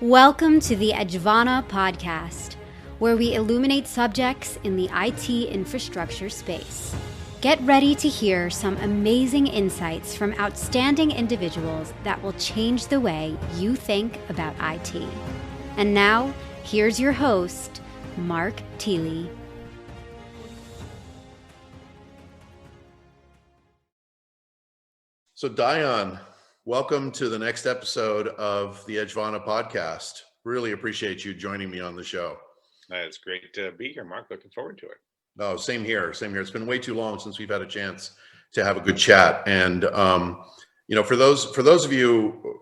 Welcome to the Edgevana Podcast, where we illuminate subjects in the IT infrastructure space. Get ready to hear some amazing insights from outstanding individuals that will change the way you think about IT. And now, here's your host, Mark Thiele. So Dion, welcome to the next episode of the Edgevana Podcast. Really appreciate you joining me on the show. It's great to be here, Mark. Looking forward to it. Oh, same here, same here. It's been way too long since we've had a chance to have a good chat. And, for those of you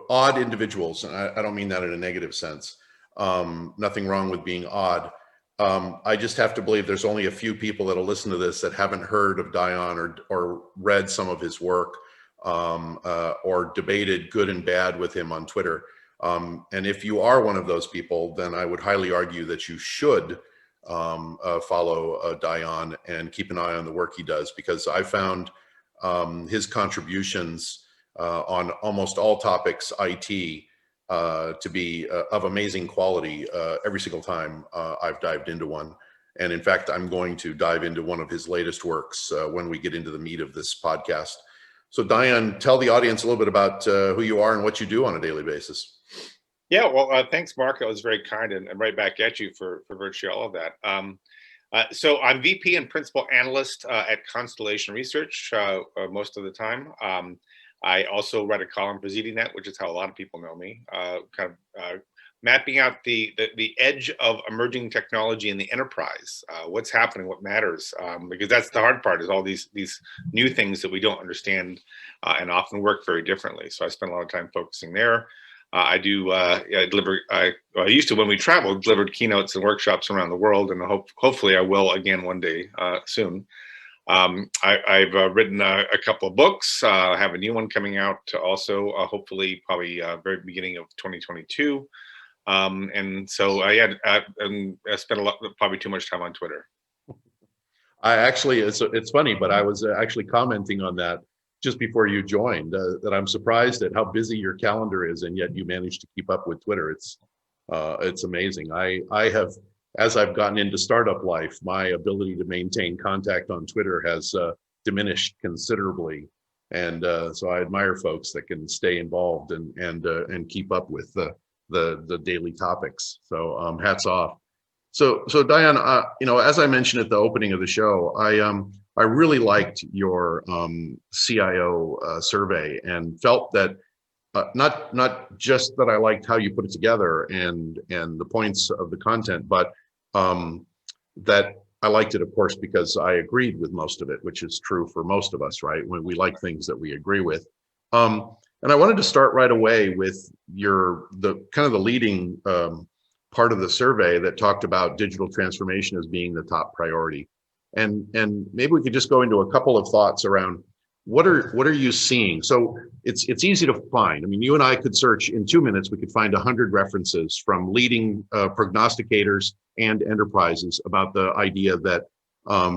odd individuals, and I don't mean that in a negative sense, nothing wrong with being odd. I just have to believe there's only a few people that'll listen to this that haven't heard of Dion or read some of his work. Or debated good and bad with him on Twitter. And if you are one of those people, then I would highly argue that you should follow Dion and keep an eye on the work he does, because I found his contributions on almost all topics IT to be of amazing quality every single time I've dived into one. And in fact, I'm going to dive into one of his latest works when we get into the meat of this podcast. So Dion, tell the audience a little bit about who you are and what you do on a daily basis. Yeah, well, thanks, Mark. I was very kind and right back at you for virtually all of that. So I'm VP and Principal Analyst at Constellation Research most of the time. I also write a column for ZDNet, which is how a lot of people know me, mapping out the edge of emerging technology in the enterprise. What's happening, what matters, because that's the hard part, is all these new things that we don't understand and often work very differently. So I spend a lot of time focusing there. I used to, when we traveled, delivered keynotes and workshops around the world, and hopefully I will again one day soon. I've written a couple of books. I have a new one coming out also, hopefully probably very beginning of 2022. And so I spent probably too much time on Twitter. It's funny, but I was actually commenting on that just before you joined, that I'm surprised at how busy your calendar is, and yet you managed to keep up with Twitter. It's amazing. I have, as I've gotten into startup life, my ability to maintain contact on Twitter has diminished considerably. And so I admire folks that can stay involved and keep up with the daily topics. So hats off. So Dion, as I mentioned at the opening of the show, I really liked your CIO survey, and felt that not just that I liked how you put it together and the points of the content, but that I liked it, of course, because I agreed with most of it, which is true for most of us, right? When we like things that we agree with. And I wanted to start right away with the leading part of the survey that talked about digital transformation as being the top priority. And maybe we could just go into a couple of thoughts around what are you seeing? So it's easy to find. I mean, you and I could search in 2 minutes, we could find 100 references from leading prognosticators and enterprises about the idea that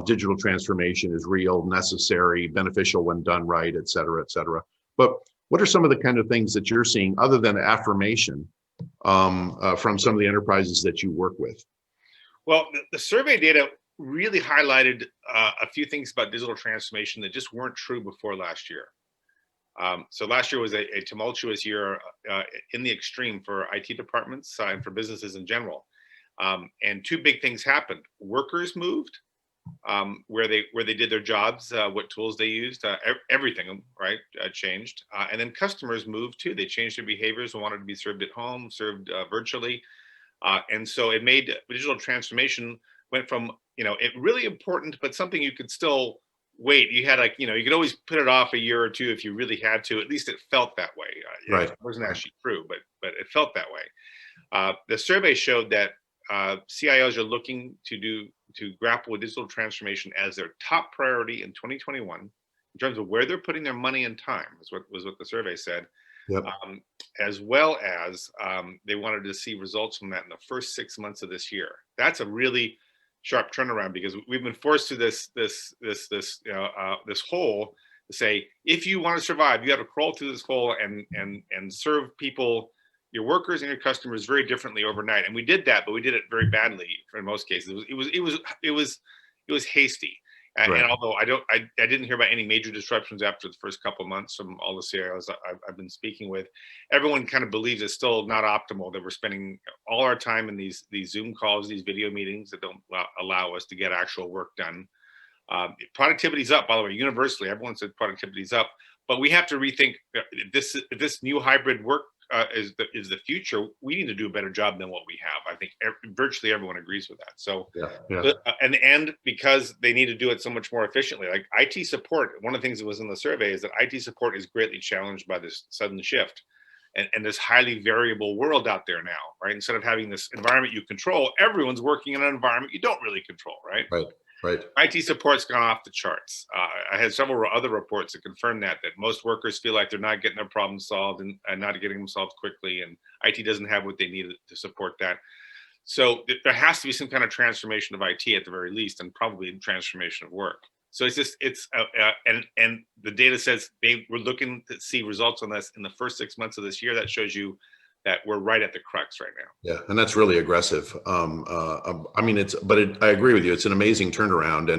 digital transformation is real, necessary, beneficial when done right, et cetera, et cetera. But what are some of the kind of things that you're seeing, other than affirmation, from some of the enterprises that you work with? Well, the survey data really highlighted a few things about digital transformation that just weren't true before last year. So last year was a tumultuous year in the extreme for IT departments and for businesses in general. And two big things happened. Workers moved, where they did their jobs, what tools they used, everything, right, changed. And then customers moved too. They changed their behaviors and wanted to be served at home, served virtually. And so it made digital transformation went from, it really important, but something you could still wait. You had you could always put it off a year or two if you really had to. At least it felt that way. Right. It wasn't actually true, but it felt that way. The survey showed that CIOs are looking to grapple with digital transformation as their top priority in 2021 in terms of where they're putting their money and time, was what the survey said. Yep. As well as they wanted to see results from that in the first 6 months of this year. That's a really sharp turnaround, because we've been forced to this hole to say, if you want to survive, you have to crawl through this hole and serve people your workers and your customers very differently overnight. And we did that, but we did it very badly for most cases. It was hasty. Right. And although I didn't hear about any major disruptions after the first couple of months from all the CIOs I've been speaking with, everyone kind of believes it's still not optimal, that we're spending all our time in these Zoom calls, these video meetings that don't allow us to get actual work done. Productivity's up, by the way, universally. Everyone said productivity's up, but we have to rethink if this new hybrid work is the future. We need to do a better job than what we have. I think virtually everyone agrees with that. So, and because they need to do it so much more efficiently, like IT support. One of the things that was in the survey is that IT support is greatly challenged by this sudden shift and this highly variable world out there now, right? Instead of having this environment you control, everyone's working in an environment you don't really control, right? Right. IT support's gone off the charts. I had several other reports that confirmed that most workers feel like they're not getting their problems solved and not getting them solved quickly, and IT doesn't have what they need to support that. So there has to be some kind of transformation of IT at the very least, and probably transformation of work. So and the data says we're looking to see results on this in the first 6 months of this year. That shows you that we're right at the crux right now. Yeah, and that's really aggressive. I mean, I agree with you. It's an amazing turnaround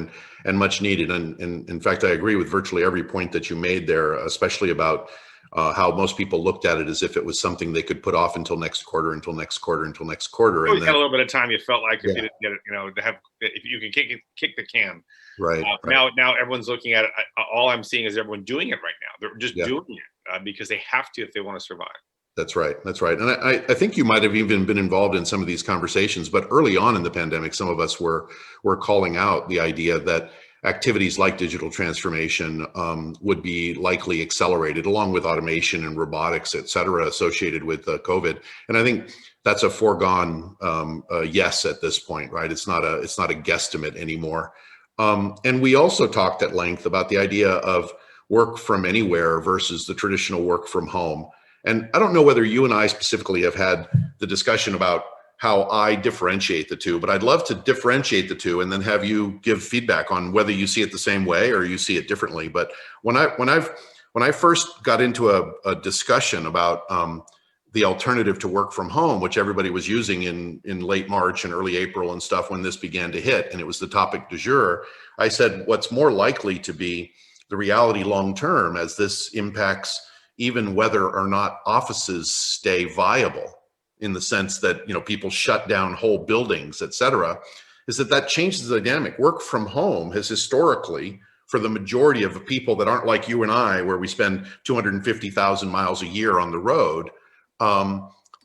and much needed. And in fact, I agree with virtually every point that you made there, especially about how most people looked at it as if it was something they could put off until next quarter. You had a little bit of time. You felt like if you didn't get it, if you can kick the can. Right. Now everyone's looking at it. All I'm seeing is everyone doing it right now. They're just doing it because they have to if they want to survive. That's right. And I think you might have even been involved in some of these conversations, but early on in the pandemic, some of us were calling out the idea that activities like digital transformation would be likely accelerated along with automation and robotics, et cetera, associated with COVID. And I think that's a foregone yes at this point, right? It's not a guesstimate anymore. And we also talked at length about the idea of work from anywhere versus the traditional work from home. And I don't know whether you and I specifically have had the discussion about how I differentiate the two, but I'd love to differentiate the two and then have you give feedback on whether you see it the same way or you see it differently. But when I first got into a discussion about the alternative to work from home, which everybody was using in late March and early April and stuff when this began to hit, and it was the topic du jour, I said, what's more likely to be the reality long-term as this impacts even whether or not offices stay viable in the sense that, people shut down whole buildings, et cetera, is that changes the dynamic. Work from home has historically, for the majority of the people that aren't like you and I, where we spend 250,000 miles a year on the road,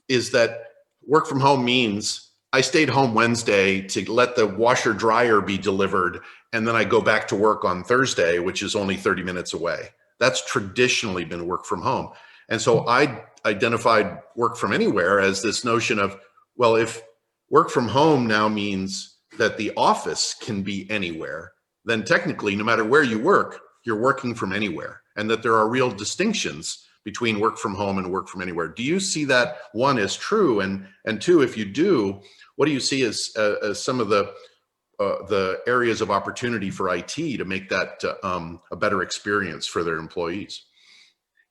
is that work from home means I stayed home Wednesday to let the washer dryer be delivered, and then I go back to work on Thursday, which is only 30 minutes away. That's traditionally been work from home. And so I identified work from anywhere as this notion of, well, if work from home now means that the office can be anywhere, then technically, no matter where you work, you're working from anywhere, and that there are real distinctions between work from home and work from anywhere. Do you see that, one, as true? And two, if you do, what do you see as some of the areas of opportunity for IT to make that a better experience for their employees?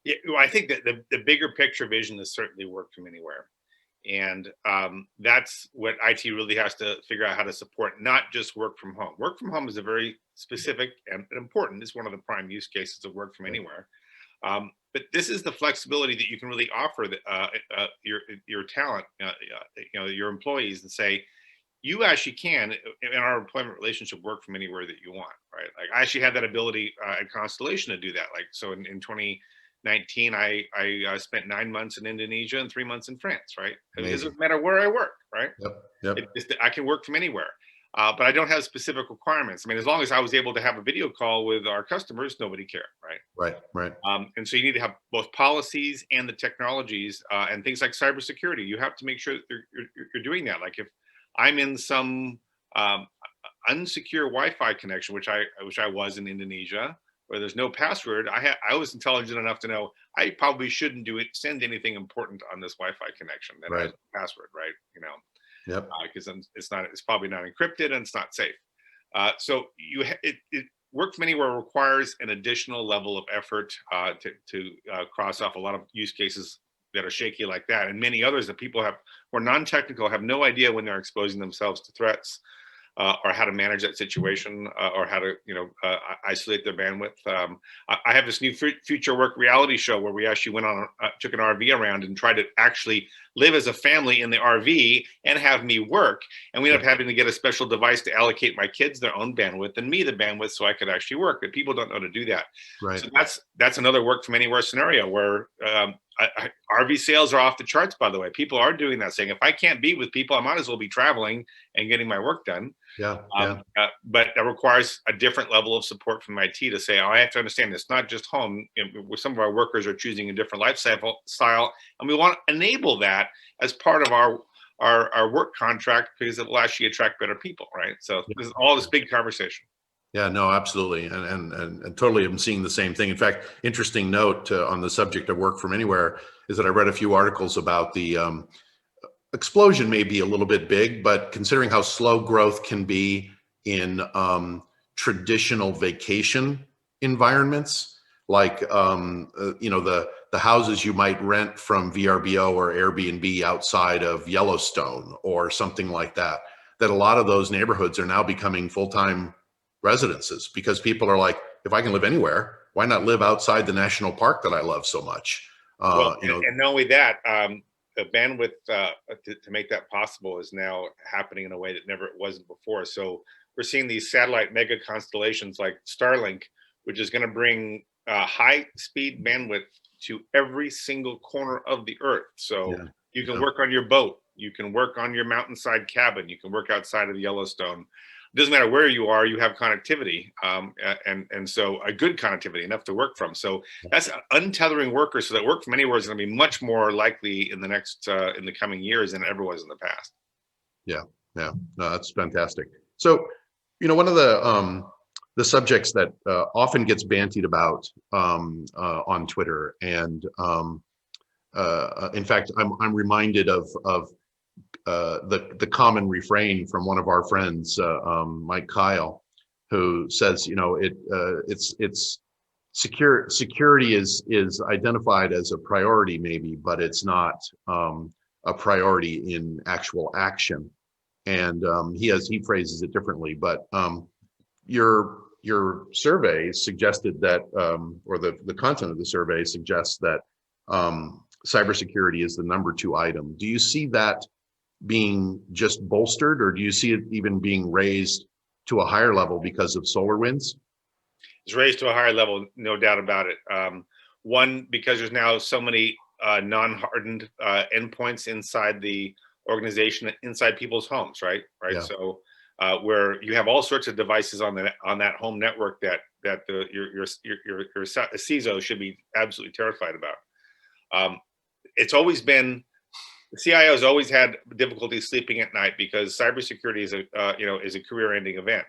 Yeah, well, I think that the bigger picture vision is certainly work from anywhere. And that's what IT really has to figure out how to support, not just work from home. Work from home is a very specific and important, it's one of the prime use cases of work from anywhere. But this is the flexibility that you can really offer your talent, your employees, and say, you actually can, in our employment relationship, work from anywhere that you want, right? Like I actually had that ability at Constellation to do that. Like, so in 2019, I spent 9 months in Indonesia and 3 months in France, right? It doesn't matter where I work, right? Yep. I can work from anywhere, but I don't have specific requirements. I mean, as long as I was able to have a video call with our customers, nobody cared, right? Right. And so you need to have both policies and the technologies and things like cybersecurity. You have to make sure that you're doing that. Like if I'm in some unsecure Wi-Fi connection, which I was in Indonesia, where there's no password, I was intelligent enough to know I probably shouldn't send anything important on this Wi-Fi connection that has a password, right? Because it's probably not encrypted and it's not safe. So work from anywhere requires an additional level of effort to cross off a lot of use cases that are shaky like that, and many others that people have who are non-technical have no idea when they're exposing themselves to threats, or how to manage that situation, or how to isolate their bandwidth. I have this new future work reality show where we actually went on took an RV around and tried to actually live as a family in the RV and have me work, and we ended up having to get a special device to allocate my kids their own bandwidth and me the bandwidth so I could actually work. But people don't know how to do that. Right. So that's another work from anywhere scenario where RV sales are off the charts, by the way. People are doing that, saying if I can't be with people, I might as well be traveling and getting my work done. But that requires a different level of support from IT to say, I have to understand it's not just home. Some of our workers are choosing a different lifestyle, and we want to enable that as part of our work contract because it will actually attract better people, right? So this is all this big conversation. Yeah, no, absolutely. And totally I'm seeing the same thing. In fact, interesting note on the subject of work from anywhere is that I read a few articles about the explosion may be a little bit big, but considering how slow growth can be in traditional vacation environments, like the houses you might rent from VRBO or Airbnb outside of Yellowstone or something like that, that a lot of those neighborhoods are now becoming full-time residences because people are like, if I can live anywhere, why not live outside the national park that I love so much? And not only that, the bandwidth to make that possible is now happening in a way that never it wasn't before. So we're seeing these satellite mega constellations like Starlink, which is going to bring high speed bandwidth to every single corner of the earth. So you can work on your boat, you can work on your mountainside cabin, you can work outside of Yellowstone. It doesn't matter where you are, you have connectivity, and so a good connectivity, enough to work from. So that's untethering workers, so that work from anywhere is going to be much more likely in the next in the coming years than it ever was in the past. Yeah, no, that's fantastic. So, one of the subjects that often gets bantied about on Twitter, and in fact, I'm reminded of the common refrain from one of our friends, Mike Kyle, who says, it's security is identified as a priority maybe, but it's not a priority in actual action. And he phrases it differently, but your survey suggested that, or the content of the survey suggests that cybersecurity is the number 2 item. Do you see that being just bolstered, or do you see it even being raised to a higher level because of SolarWinds? It's raised to a higher level, no doubt about it. One, because there's now so many non-hardened endpoints inside the organization, inside people's homes, right? Yeah. So where you have all sorts of devices on that home network that your CISO should be absolutely terrified about. It's always been, the CIOs always had difficulty sleeping at night because cybersecurity is a career-ending event.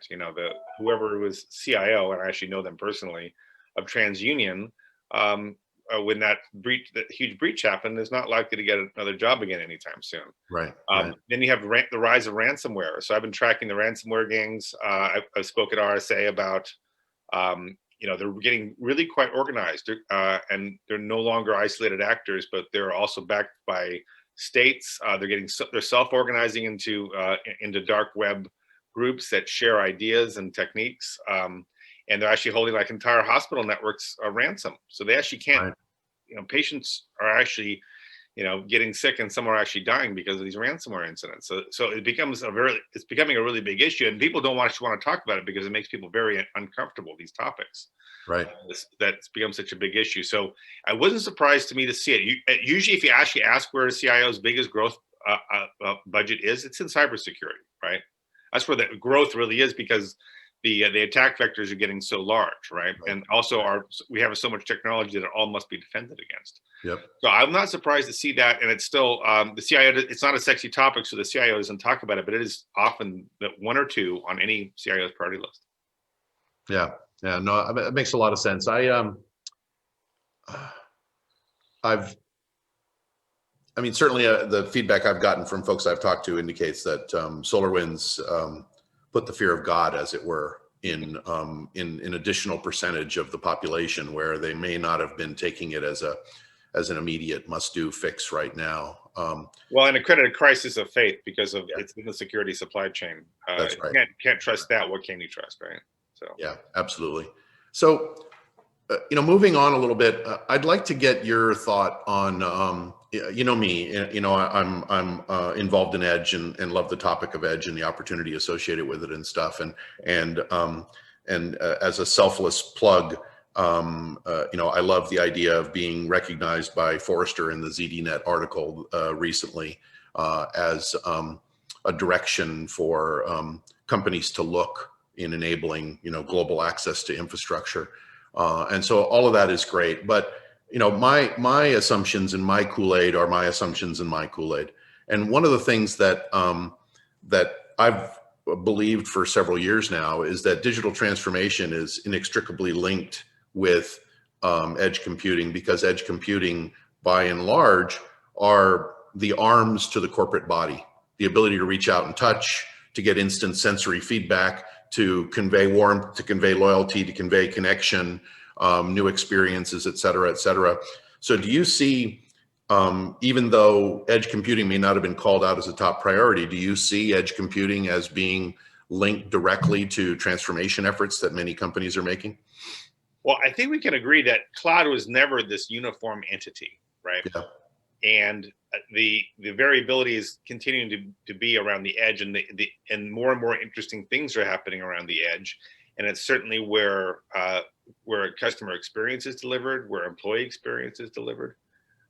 Whoever was CIO, and I actually know them personally, of TransUnion, when that huge breach happened, is not likely to get another job again anytime soon. Right. Then you have the rise of ransomware. So I've been tracking the ransomware gangs. I spoke at RSA about, they're getting really quite organized, and they're no longer isolated actors, but they're also backed by states. They're self-organizing into dark web groups that share ideas and techniques, and they're actually holding like entire hospital networks ransom. So they actually can't. Right. Patients are actually, getting sick, and some are actually dying because of these ransomware incidents. So it becomes it's becoming a really big issue, and people don't want to talk about it because it makes people very uncomfortable, these topics. Right. That's become such a big issue. So I wasn't surprised to me to see it. Usually, if you actually ask where a CIO's biggest growth budget is, it's in cybersecurity, right? That's where the growth really is, because the attack vectors are getting so large, right? And also we have so much technology that it all must be defended against. Yep. So I'm not surprised to see that, and it's still the CIO. It's not a sexy topic, so the CIO doesn't talk about it, but it is often the 1 or 2 on any CIO's priority list. Yeah, no, it makes a lot of sense. Certainly the feedback I've gotten from folks I've talked to indicates that SolarWinds put the fear of God, as it were, in an additional percentage of the population where they may not have been taking it as an immediate must-do fix right now. Well, and a credit crisis of faith because of it's in the security supply chain. That's right. Can't trust that. What can you trust, right? So yeah, absolutely. So, moving on a little bit, I'd like to get your thought on, me, I'm involved in Edge and love the topic of Edge and the opportunity associated with it and stuff. And as a selfless plug, I love the idea of being recognized by Forrester in the ZDNet article recently as a direction for companies to look in enabling, global access to infrastructure. And so all of that is great. But, my assumptions in my Kool-Aid are my assumptions in my Kool-Aid. And one of the things that I've believed for several years now is that digital transformation is inextricably linked with edge computing, because edge computing, by and large, are the arms to the corporate body, the ability to reach out and touch, to get instant sensory feedback, to convey warmth, to convey loyalty, to convey connection, new experiences, et cetera, et cetera. So do you see, even though edge computing may not have been called out as a top priority, do you see edge computing as being linked directly to transformation efforts that many companies are making? Well, I think we can agree that cloud was never this uniform entity, right? Yeah. And the variability is continuing to be around the edge, and and more interesting things are happening around the edge. And it's certainly where customer experience is delivered, where employee experience is delivered.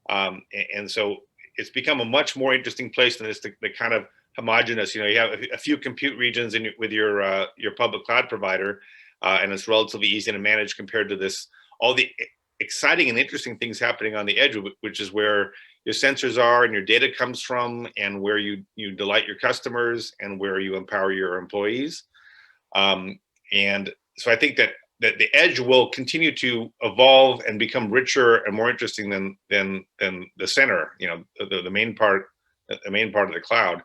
And so it's become a much more interesting place than just the kind of homogenous. You have a few compute regions with your public cloud provider, and it's relatively easy to manage compared to all the exciting and interesting things happening on the edge, which is where your sensors are and your data comes from, and where you delight your customers and where you empower your employees. And so I think that the edge will continue to evolve and become richer and more interesting than the center, the main part of the cloud,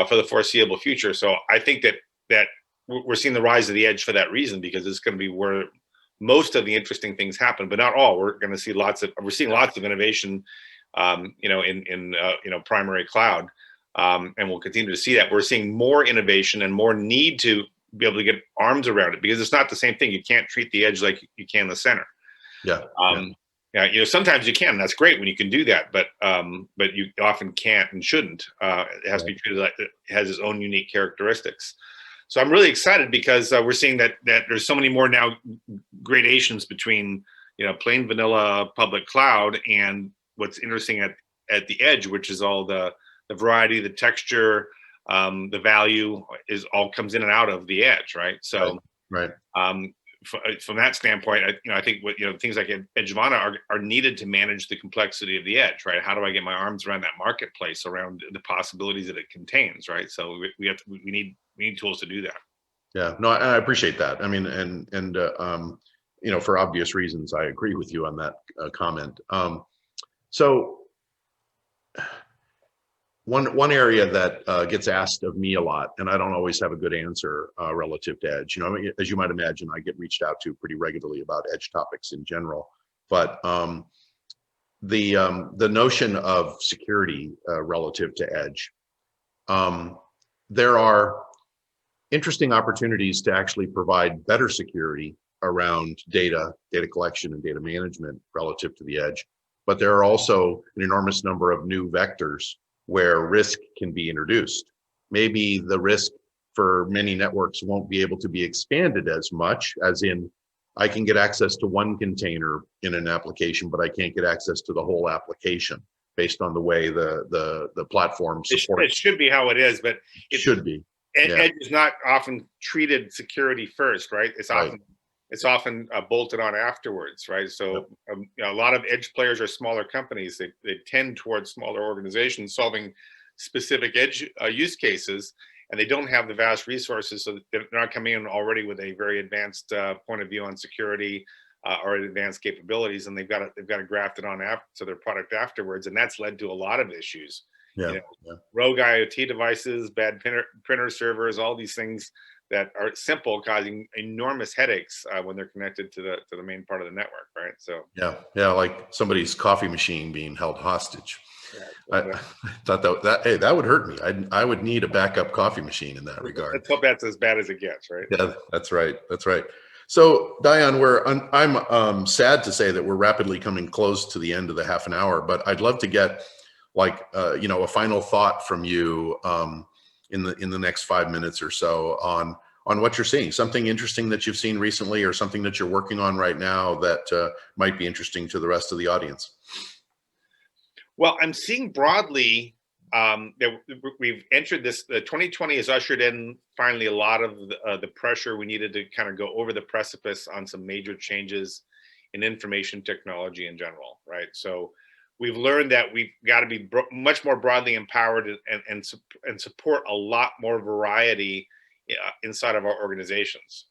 for the foreseeable future. So I think that we're seeing the rise of the edge for that reason, because it's going to be where most of the interesting things happen, but not all. We're seeing lots of innovation, in primary cloud, and we'll continue to see that. We're seeing more innovation and more need to be able to get arms around it, because it's not the same thing. You can't treat the edge like you can the center. Yeah. Sometimes you can. That's great when you can do that, but you often can't and shouldn't. It has to be treated like it has its own unique characteristics. So I'm really excited because we're seeing that there's so many more now gradations between plain vanilla public cloud and what's interesting at the edge, which is all the variety, the texture, the value all comes in and out of the edge, right? So right. From that standpoint, I think things like Edgevana are needed to manage the complexity of the edge, right? How do I get my arms around that marketplace, around the possibilities that it contains, right? So we need tools to do that. Yeah, no, I appreciate that. I mean, and for obvious reasons, I agree with you on that comment. So one area that gets asked of me a lot, and I don't always have a good answer relative to edge. As you might imagine, I get reached out to pretty regularly about edge topics in general. But the notion of security relative to edge, there are interesting opportunities to actually provide better security around data collection and data management relative to the edge. But there are also an enormous number of new vectors where risk can be introduced. Maybe the risk for many networks won't be able to be expanded as much, as in I can get access to one container in an application, but I can't get access to the whole application based on the way the platform supports. It should be how it is, but it should be. Edge is not often treated security first, right? It's often bolted on afterwards, right? So a lot of edge players are smaller companies. They tend towards smaller organizations solving specific edge use cases, and they don't have the vast resources, so they're not coming in already with a very advanced point of view on security or advanced capabilities, and they've got to graft it on to their product afterwards, and that's led to a lot of issues. Rogue IoT devices, bad printer servers, all these things that are simple, causing enormous headaches when they're connected to the main part of the network, right? So yeah, like somebody's coffee machine being held hostage. yeah, I thought that would hurt me. I would need a backup coffee machine in that regard. let's hope that's as bad as it gets, right? Yeah, that's right. That's right. So Dion, I'm sad to say that we're rapidly coming close to the end of the half an hour, but I'd love to get a final thought from you in the next 5 minutes or so on what you're seeing, something interesting that you've seen recently or something that you're working on right now that might be interesting to the rest of the audience. Well, I'm seeing broadly that we've entered this. The 2020 has ushered in finally a lot of the pressure we needed to kind of go over the precipice on some major changes in information technology in general, right? So we've learned that we've got to be much more broadly empowered and support a lot more variety inside of our organizations.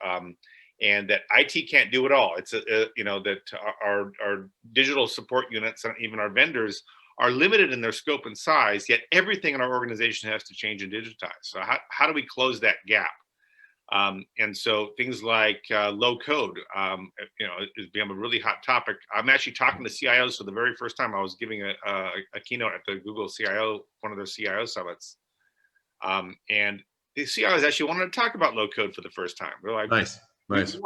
And that IT can't do it all. It's that our digital support units and even our vendors are limited in their scope and size, yet everything in our organization has to change and digitize. So how do we close that gap? And so things like low code, has become a really hot topic. I'm actually talking to CIOs for the very first time. I was giving a keynote at the Google CIO, one of their CIO summits. And the CIOs actually wanted to talk about low code for the first time. They're like, nice. We actually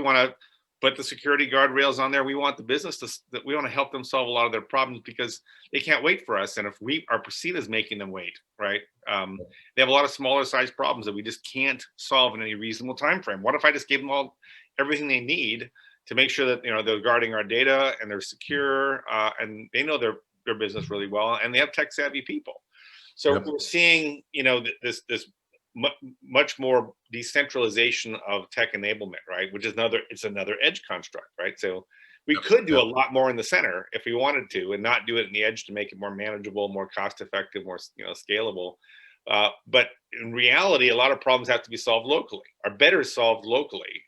want to put the security guardrails on there. We want the business we want to help them solve a lot of their problems because they can't wait for us. And if we are perceived as making them wait, right? They have a lot of smaller size problems that we just can't solve in any reasonable time frame. What if I just gave them everything they need to make sure that they're guarding our data and they're secure and they know their business really well and they have tech savvy people. So we're seeing this much more decentralization of tech enablement, right? Which is another edge construct, right? So we could do a lot more in the center if we wanted to, and not do it in the edge to make it more manageable, more cost effective, more scalable. But in reality, a lot of problems have to be solved locally, are better solved locally.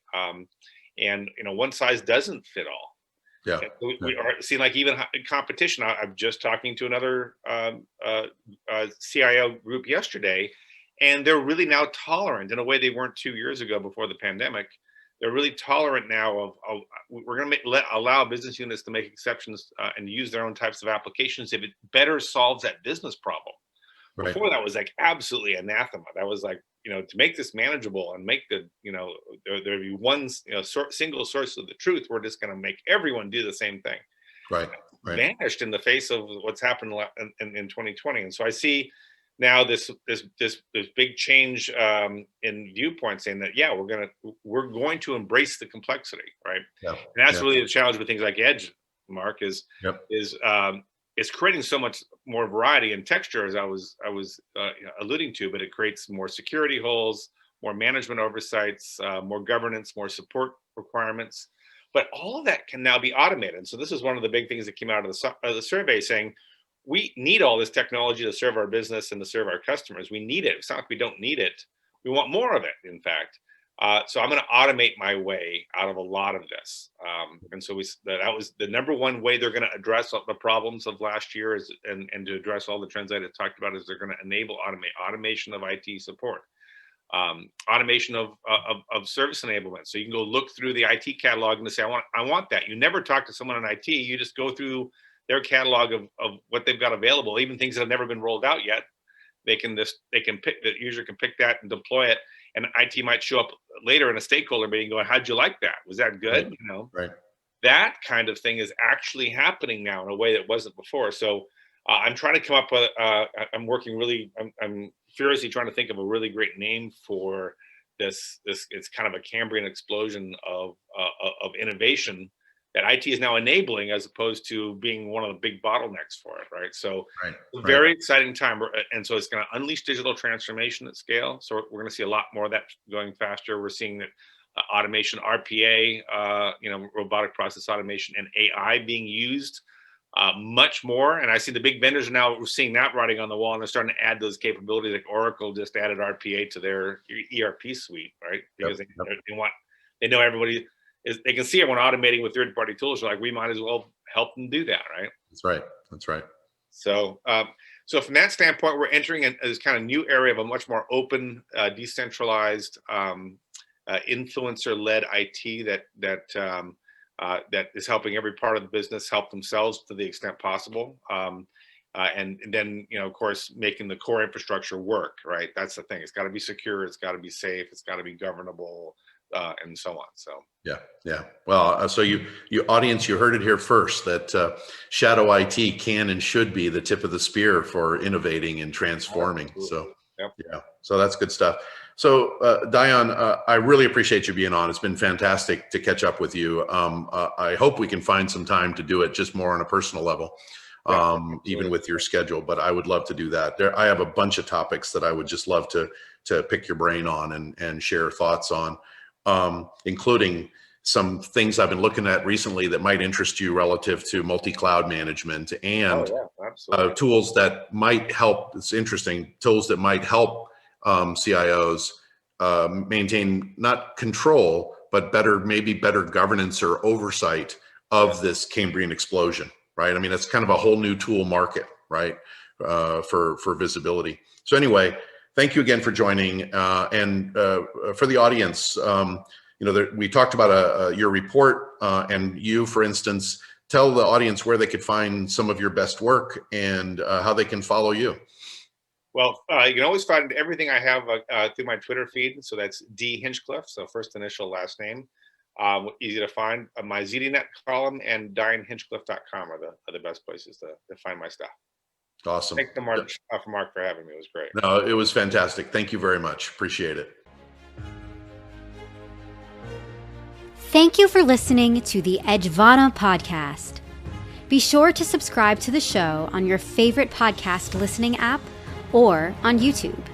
And one size doesn't fit all. Yeah, we are seeing like even competition. I'm just talking to another CIO group yesterday. And they're really now tolerant in a way they weren't 2 years ago before the pandemic. They're really tolerant now of we're going to allow business units to make exceptions and use their own types of applications if it better solves that business problem. Right. Before that was like absolutely anathema. That was like, to make this manageable and make there be one single source of the truth, we're just going to make everyone do the same thing. Right. Vanished in the face of what's happened in 2020. And so I see now this big change in viewpoint saying that we're going to embrace the complexity, right? And that's really the challenge with things like Edge, Mark, is it's creating so much more variety and texture, as I was alluding to, but it creates more security holes, more management oversights, more governance, more support requirements. But all of that can now be automated. So this is one of the big things that came out of the survey saying, we need all this technology to serve our business and to serve our customers. We need it. It's not like we don't need it. We want more of it, in fact. So I'm going to automate my way out of a lot of this. And so that was the number one way they're going to address the problems of last year and to address all the trends I just talked about is they're going to enable automation of IT support, automation of service enablement. So you can go look through the IT catalog and say, I want that. You never talk to someone in IT. You just go through their catalog of what they've got available, even things that have never been rolled out yet. The user can pick that and deploy it. And IT might show up later in a stakeholder meeting going, how'd you like that? Was that good? Right. That kind of thing is actually happening now in a way that wasn't before. So I'm trying to come up with, I'm furiously trying to think of a really great name for this. It's kind of a Cambrian explosion of innovation that IT is now enabling as opposed to being one of the big bottlenecks for it, right? So very exciting time. And so it's going to unleash digital transformation at scale. So we're going to see a lot more of that going faster. We're seeing that automation, RPA, robotic process automation and AI being used much more. And I see the big vendors are now seeing that writing on the wall and they're starting to add those capabilities. Like Oracle just added RPA to their ERP suite, right? Because they know everybody they can see everyone automating with third-party tools. They're like, we might as well help them do that, right? That's right. So, so from that standpoint, we're entering this kind of new area of a much more open, decentralized, influencer-led IT that is helping every part of the business help themselves to the extent possible. And then, of course, making the core infrastructure work, right? That's the thing. It's got to be secure. It's got to be safe. It's got to be governable, and so on. So yeah. Well, so you audience, you heard it here first, that shadow IT can and should be the tip of the spear for innovating and transforming. So yeah, so that's good stuff. So Dion, I really appreciate you being on. It's been fantastic to catch up with you. I hope we can find some time to do it just more on a personal level. Even with your schedule, but I would love to do that. I have a bunch of topics that I would just love to pick your brain on and share thoughts on, including some things I've been looking at recently that might interest you relative to multi-cloud management and tools that might help. It's interesting, tools that might help CIOs maintain not control, but maybe better governance or oversight of this Cambrian explosion. Right. I mean, it's kind of a whole new tool market, right, for visibility. So anyway, thank you again for joining. And for the audience, we talked about your report, and you, for instance, tell the audience where they could find some of your best work and how they can follow you. Well, you can always find everything I have through my Twitter feed. So that's D Hinchcliffe, so first initial, last name. Easy to find. My ZDNet column and DionHinchcliffe.com are the best places to find my stuff. Awesome. Thank you, Mark, for having me. It was great. No, it was fantastic. Thank you very much. Appreciate it. Thank you for listening to the Edgevana Podcast. Be sure to subscribe to the show on your favorite podcast listening app or on YouTube.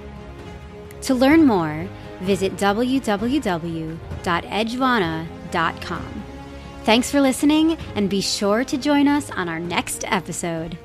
To learn more, visit www.edgevana.com. Thanks for listening, and be sure to join us on our next episode.